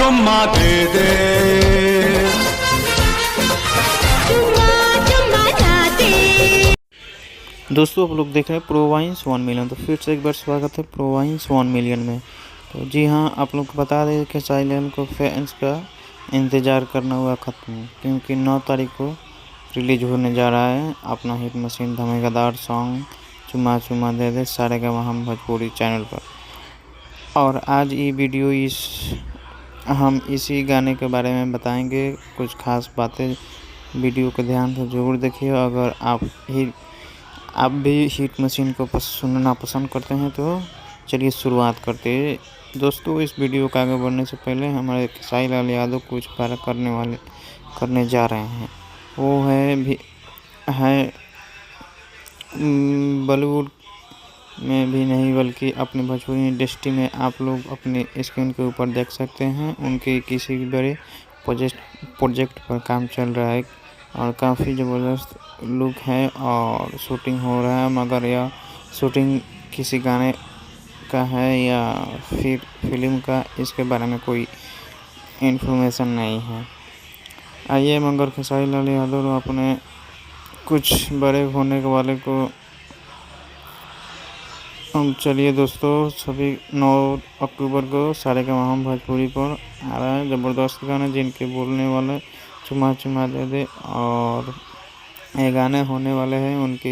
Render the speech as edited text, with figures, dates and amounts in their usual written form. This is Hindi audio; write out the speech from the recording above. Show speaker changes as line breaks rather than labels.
चुम्मा दे दे।
दोस्तों आप लोग देख रहे हैं प्रोवाइंस 1 मिलियन। तो फिर से एक बार स्वागत है प्रोवाइंस 1 मिलियन में। तो जी हाँ, आप लोग को बता दें कि साइलेन को फैंस का इंतज़ार करना हुआ ख़त्म, क्योंकि 9 तारीख को रिलीज होने जा रहा है अपना हिट मशीन धमाकेदार सॉन्ग चुम्मा चुम्मा दे दे सारेगामा हम भोजपुरी चैनल पर। और आज ये वीडियो हम इसी गाने के बारे में बताएंगे, कुछ खास बातें। वीडियो को ध्यान से ज़रूर देखिए। अगर आप भी हिट मशीन को सुनना पसंद करते हैं तो चलिए शुरुआत करते हैं। दोस्तों इस वीडियो को आगे बढ़ने से पहले हमारे खेसारी लाल यादव कुछ कार्य करने जा रहे हैं। वो है बॉलीवुड में भी नहीं बल्कि अपनी भोजपुरी इंडस्ट्री में आप लोग अपने स्क्रीन के ऊपर देख सकते हैं। उनके किसी बड़े प्रोजेक्ट पर काम चल रहा है और काफ़ी ज़बरदस्त लुक है और शूटिंग हो रहा है, मगर यह शूटिंग किसी गाने का है या फिर फिल्म का, इसके बारे में कोई इन्फॉर्मेशन नहीं है। आइए मगर खेसारी लाल यादव अपने कुछ बड़े होने वाले को चलिए दोस्तों, सभी 9 अक्टूबर को सारेगामा हम भोजपुरी पर आ रहा है ज़बरदस्त गाना, जिनके बोलने वाले चुम्मा चुम्मा दे दे। और ये गाने होने वाले हैं उनके